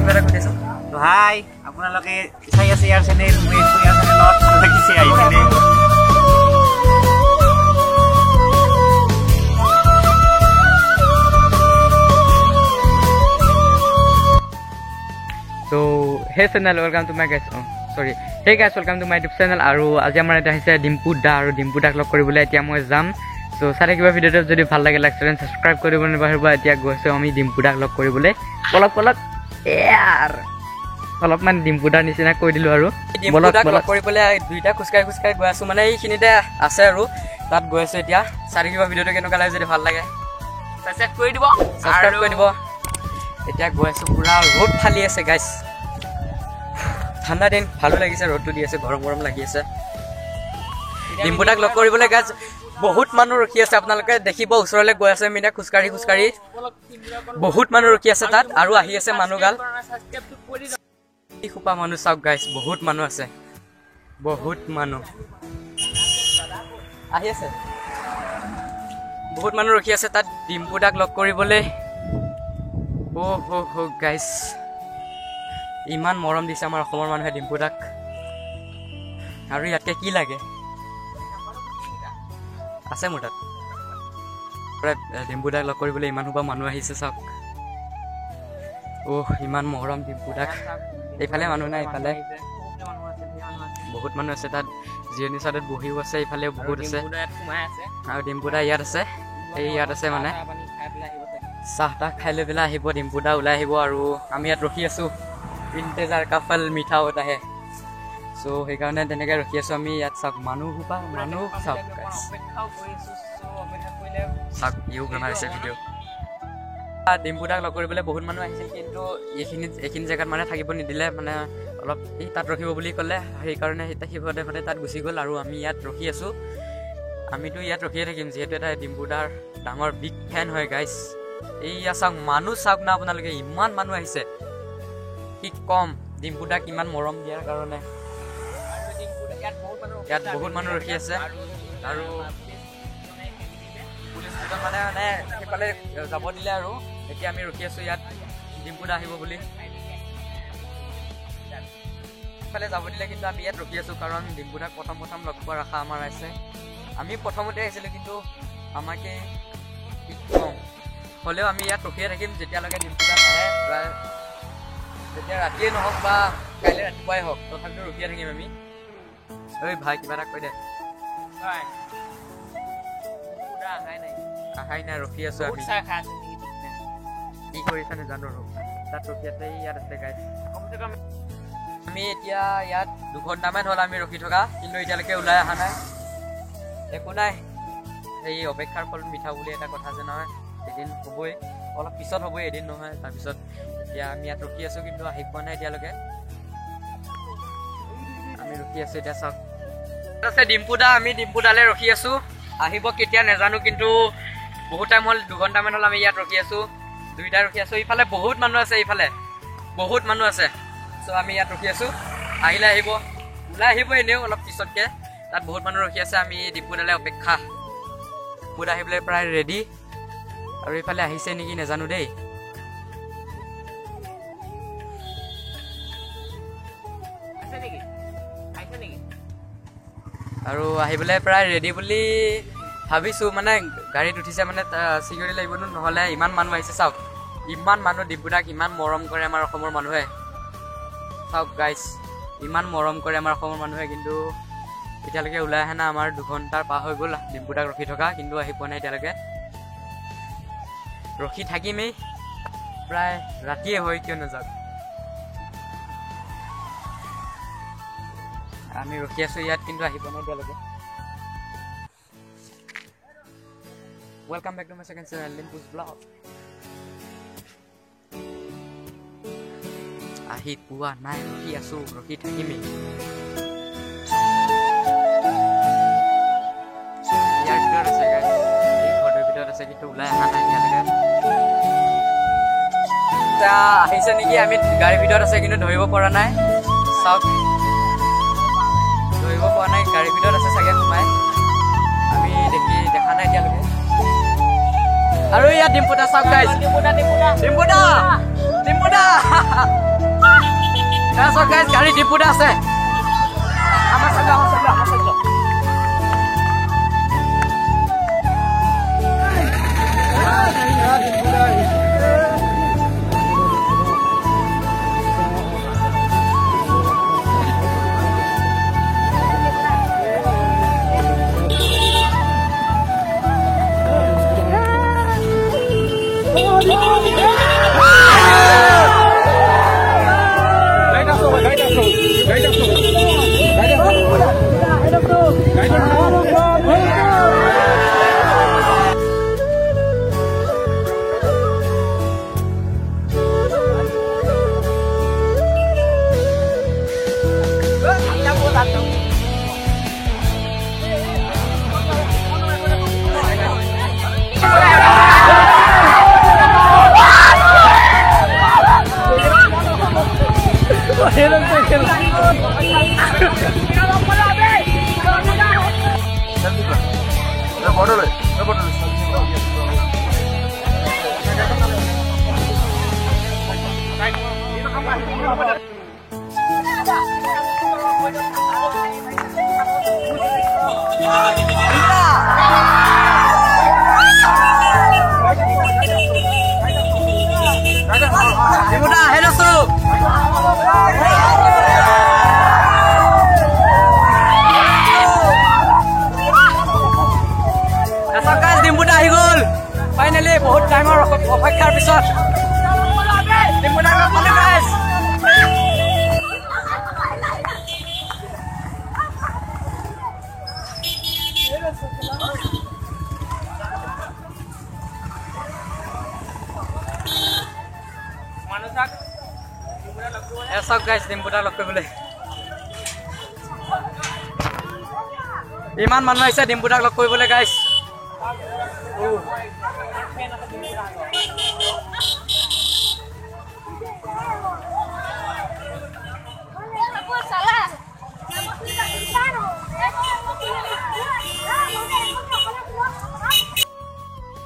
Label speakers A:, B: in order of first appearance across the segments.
A: কিবা এটা কৈছো তো হাই আপোনালোকে চাই আছে ইয়াৰ চেনেল মই ইয়াৰ চেনেলত ভাল লাগিছে আহি কিনে
B: So hey channel, welcome to my guys. Sorry. Hey guys, welcome to my YouTube channel. Aru aji amar eta hise Dimpu Da aru Dimpu dak log koribole etia moi jam. So sare kiba video to jodi bhal lage like and subscribe koribole nibariba etia goise ami Dimpu dak log koribole. Polok yaar. Polok man Dimpu Da nisina koi dilu aru.
A: Dimpu dak log koribole duita khuskai goi asu mane ei khinite ase aru tat goise etia sare kiba video to kenoka lage jodi bhal lage subscribe kori dibo subscribe kori dibo এতিয়া গৈ আছো পুরা road ফালি আছে guys ঠান্ডা দিন ভালো লাগিছে রোডটো দি আছে গরম গরম লাগি আছে ডিম্পুটাক লগ কৰিবলে গাইস বহুত মানুহ ৰখি আছে আপোনালোকে দেখিব উছৰলে গৈ আছে মিনা খুসকাৰি বহুত মানুহ ৰখি আছে তাত আৰু আহি আছে মানুহগাল এই খুপা মানুহ চাওক গাইস বহুত মানুহ আছে বহুত মানুহ আহি আছে বহুত মানুহ ৰখি আছে তাত ডিম্পুটাক লগ কৰিবলে Oh guys ইমান মৰম দিছে আমাৰ অসমৰ মানুহে ডিম্পুটাক আৰু ইয়াতকে কি লাগে আছে মোৰ তাত ডিম্পুটাক লগ কৰিবলৈ ইমান হোপা মানুহ আহিছে চাওক ইমান মৰম ডিম্পুটাক এইফালে মানুহ নাই এইফালে বহুত মানুহ আছে তাত জিৰণি চাইডত বহিও আছে এইফালে বহুত আছে আৰু ডিম্পুটা ইয়াত আছে এই ইয়াত আছে মানে চাহটা খাই লৈ পেলাই আহিব ডিম্পুটা ওলাই আহিব আৰু আমি ইয়াত ৰখি আছো ইন্তেজাৰ কাফল মিঠা হতা হে সো সেইকাৰণে তেনেকৈ ৰখি আছো আমি ইয়াত চাওক মানুহ চাওক চাওক ইউ বনাইছে ভিডিঅ' ডিম্পুটাক লগ কৰিবলৈ বহুত মানুহ আহিছিল কিন্তু এইখিনি জেগাত মানে থাকিব নিদিলে মানে অলপ এই তাত ৰখিব বুলি ক'লে সেইকাৰণে সিহঁতে তাত গুচি গ'ল আৰু আমি ইয়াত ৰখি আছো আমিতো ইয়াত ৰখিয়ে থাকিম যিহেতু এটা ডিম্পুটাৰ ডাঙৰ বিগ ফেন হয় গাইছ এইয়া চাওক মানুহ চাওক না আপোনালোকে ইমান মানুহ আহিছে কি কম ডিম্পুটাক ইমান মৰম দিয়াৰ কাৰণে ইয়াত বহুত মানুহ ৰখি আছে আৰু পুলিচ মানে সেইফালে যাব দিলে আৰু এতিয়া আমি ৰখি আছো ইয়াত ডিম্পুটা আহিব বুলি সেইফালে যাব দিলে কিন্তু আমি ইয়াত ৰখি আছো কাৰণ ডিম্পুটাক প্ৰথম লগ পোৱাৰ আশা আমাৰ আছে আমি প্ৰথমতে আহিছিলোঁ কিন্তু আমাকে কি কম হলেও আমি ইয়াত ৰখিয়ে থাকিম যেতিয়ালৈকে ডিম্পুটা নাহে প্ৰায় যেতিয়া ৰাতিয়ে নহওক বা কাইলৈ ৰাতিপুৱাই হওক তথাপিতো ৰখিয়ে থাকিম আমি ঐ ভাই কিবা এটা কৈ দে আহাই নাই ৰখি আছো আমি কি কৰিছা নাজানো তাত ৰখি আছে ইয়াত আছে গাইছ আমি এতিয়া ইয়াত 2 ঘণ্টামান হ'ল আমি ৰখি থকা কিন্তু এতিয়ালৈকে ওলাই অহা নাই একো নাই এই অপেক্ষাৰ ফল মিঠা বুলি এটা কথা আছে নহয় এদিন হ'বই অলপ পিছত হ'বই এদিন নহয় তাৰপিছত এতিয়া আমি ইয়াত ৰখি আছো কিন্তু আহি পোৱা নাই এতিয়ালৈকে আমি ৰখি আছো এতিয়া চাওক আছে ডিম্পুটা আমি ডিম্পুটালৈ ৰখি আছো আহিব কেতিয়া নাজানো কিন্তু বহুত টাইম হ'ল 2 ঘণ্টামান হ'ল আমি ইয়াত ৰখি আছো দুইটা ৰখি আছো ইফালে বহুত মানুহ আছে ইফালে বহুত মানুহ আছে চ' আমি ইয়াত ৰখি আছো আহিলে আহিব ওলাই আহিব এনেও অলপ পিছতকৈ তাত বহুত মানুহ ৰখি আছে আমি ডিম্পুটালৈ অপেক্ষা ডিম্পুটা আহিবলৈ প্ৰায় ৰেডি আৰু এইফালে আহিছে নেকি নাজানো দেই আৰু আহিবলৈ প্ৰায় ৰেডি বুলি ভাবিছো মানে গাড়ীত উঠিছে মানে চিকিউৰিটি লাগিব নহ'লে ইমান মানুহ আহিছে চাওক ইমান মানুহ ডিম্পুটাক ইমান মৰম কৰে আমাৰ অসমৰ মানুহে চাওক গাইছ ইমান মৰম কৰে আমাৰ অসমৰ মানুহে কিন্তু এতিয়ালৈকে ওলাই আহে না আমাৰ 2 ঘণ্টাৰ পাৰ হৈ গ'ল ডিম্পুটাক ৰখি থকা কিন্তু আহি পোৱা নাই এতিয়ালৈকে ৰখি থাকিমেই প্ৰায় ৰাতিয়ে হয় কিয় নাযাওক আমি ৰখি আছো ইয়াত কিন্তু আহি পোৱা নাই এতিয়ালৈকে welcome back to my second channel Limpus blog আহি পোৱা নাই ৰখি আছো ৰখি থাকিমেই ইয়াৰ ভিতৰত আছে গাইছ এই ঘৰটোৰ ভিতৰত আছে কিন্তু ওলাই অহা নাই এতিয়ালৈকে আহিছে নেকি আমি গাড়ীৰ ভিতৰত আছে কিন্তু ধৰিব পৰা নাই চাওক ধৰিব পৰা নাই গাড়ীৰ ভিতৰত আছে চাগে সোমাই আমি দেখা নাই এতিয়ালৈকে আৰু ইয়াত ডিম্পুটা চাওক গাইছ ডিম্পুটা তাৰপিছত গাইজ গাড়ী ডিপুতে আছে আমাৰ চাইড ফাইনেলি বহুত টাইমৰ অপেক্ষাৰ পিছত চব গাইজ ডিম্পুদা লগ কৰিবলৈ ইমান মানুহ আহিছে ডিম্পুদাক লগ কৰিবলৈ গাইজ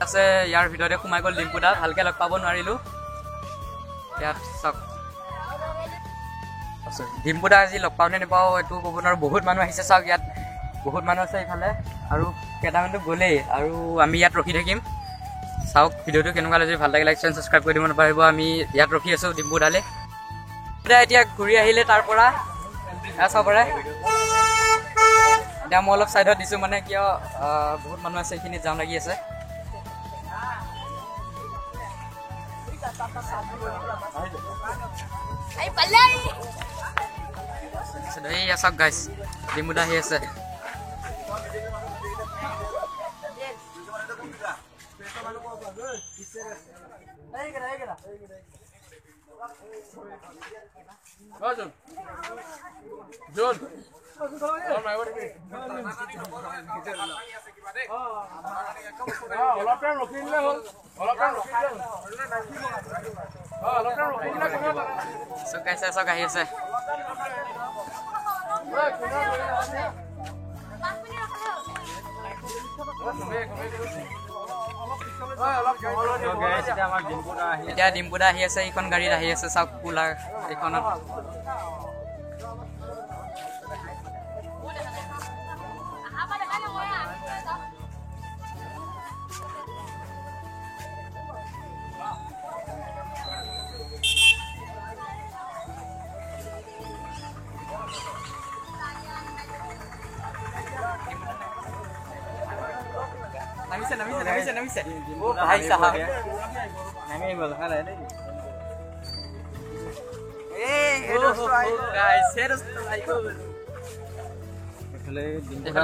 A: আছে ইয়াৰ ভিতৰতে সোমাই গ'ল ডিম্পুদা ভালকে লগ পাব নোৱাৰিলোঁ ইয়াত চাওক ডিম্পুদা আজি লগ পাওঁ নে নাপাওঁ এইটো ক'ব নোৱাৰোঁ বহুত মানুহ আহিছে চাওক ইয়াত বহুত মানুহ আছে এইফালে আৰু কেইটামানটো গ'লেই আৰু আমি ইয়াত ৰখি থাকিম চাওক ভিডিঅ'টো কেনেকুৱা লাগে যদি ভাল লাগে লাইক চেনেল ছাবস্ক্ৰাইব কৰি দিব নাপাহৰিব আমি ইয়াত ৰখি আছোঁ ডিম্পুদালে এতিয়া ঘূৰি আহিলে তাৰ পৰা চাব পাৰে এতিয়া মই অলপ ছাইডত দিছোঁ মানে কিয় বহুত মানুহ আছে এইখিনিত জাম লাগি আছে এইয়া চাওক গাইজ ডিম্পুদা আহি আছে চক আহি আছে এতিয়া ডিম্পুদা আহি আছে এইখন গাড়ীত আহি আছে চাওক কোলাৰ এইখনত नमीसे ओ भाई साहब नमी बोल खा रहे ए गाइस दोस्तो आइको देखले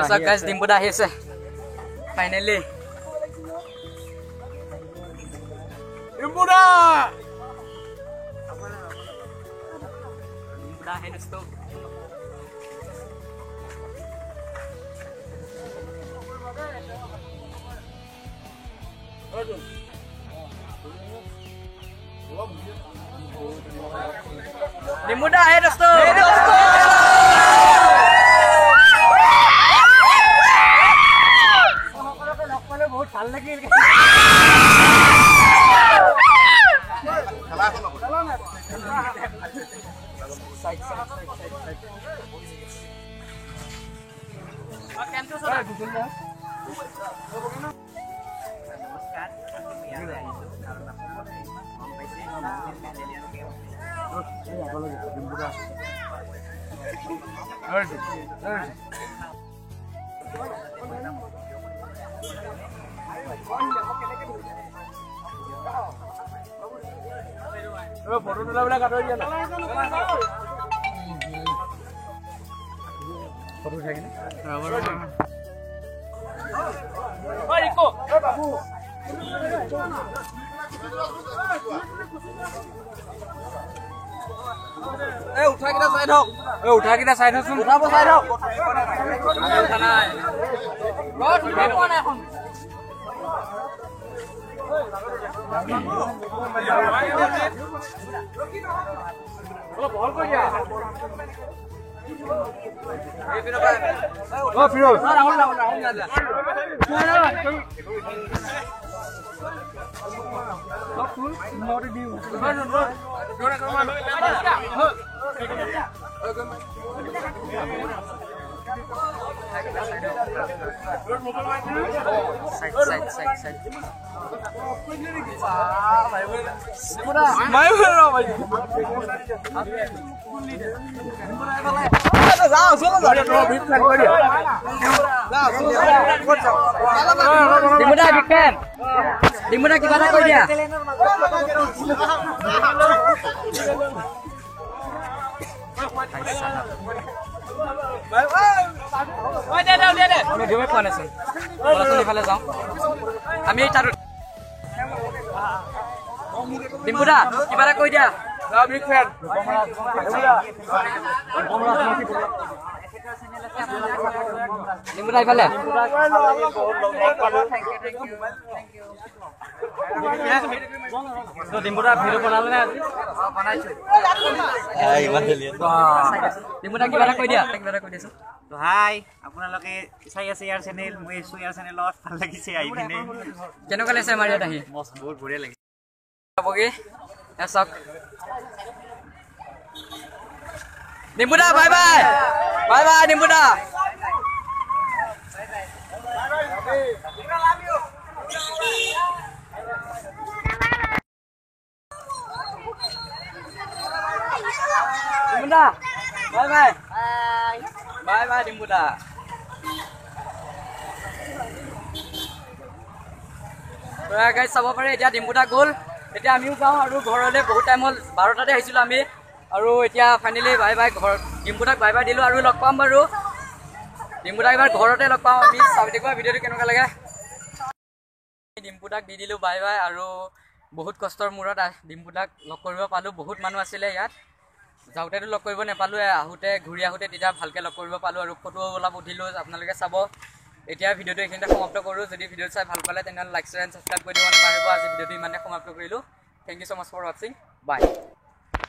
A: सब गाइस डिम्पुदा आহি আছে ফাইনালি डिम्पुदा है दोस्तों डिम्पुदा है दोस्तों बहुत ভাল লাগিল
C: ফটো তোলাবিলাক আঁতৰি দিয়া না
B: ফটো উঠাই কিনে
C: উঠাই কিটা চাই থওক উঠাই কিটা চাই থকচোন উঠাব চাই থওক অলপ বহল কৰি দিয়া ফিৰোজ
A: ডিমুদা কিবা এটা কৈ দিয়া ইফালে যাওঁ আমি ডিম্পুদা কিবা এটা কৈ দিয়া ডিম্পুদা ইফালে ডিম্পুদা ভিডিঅ' বনালে নে ডিম্পুদা কিবা এটা কৈ দিয়া কিবা এটা কৈ দিছো
D: হাই আপোনালোকে চাই আছে ইয়াৰ চেনেল মই আছো ইয়াৰ চেনেলত ভাল লাগিছে আহি কিনে
A: কেনেকুৱা লাগিছে আমাৰ ইয়াত আহি
D: বহুত বঢ়িয়া লাগিছে
A: চাওক ডিম্পুদা bye bye bye bye ডিম্পুদা ডিম্পুদা bye bye bye bye ডিম্পুদা guys চাব পাৰে এতিয়া ডিম্পুদা গ'ল এতিয়া আমিও যাওঁ আৰু ঘৰলৈ বহুত টাইম হ'ল 12টাতে আহিছিলোঁ আমি আৰু এতিয়া ফাইনেলি বাই বাই ঘৰ ডিম্পুদাক বাই বাই দিলোঁ আৰু লগ পাম বাৰু ডিম্পুদাক এবাৰ ঘৰতে লগ পাম আমি চাবি দেখুৱা ভিডিঅ'টো কেনেকুৱা লাগে ডিম্পুদাক দি দিলোঁ বাই বাই আৰু বহুত কষ্টৰ মূৰত ডিম্পুদাক লগ কৰিব পালোঁ বহুত মানুহ আছিলে ইয়াত যাওঁতেতো লগ কৰিব নাপালোঁ আহোঁতে ঘূৰি আহোঁতে তেতিয়া ভালকৈ লগ কৰিব পালোঁ আৰু ফটো অলপ উঠিলোঁ আপোনালোকে চাব এতিয়া ভিডিঅ'টো এইখিনিতে সমাপ্ত কৰোঁ যদি ভিডিঅ'টো চাই ভাল পালে তেনেহ'লে লাইক শ্বেয়াৰ এণ্ড ছাবস্ক্ৰাইব কৰি দিব নাপাহৰিব আজি ভিডিঅ'টো ইমানে সমাপ্ত কৰিলোঁ thank you so' much for ৱাচিং বাই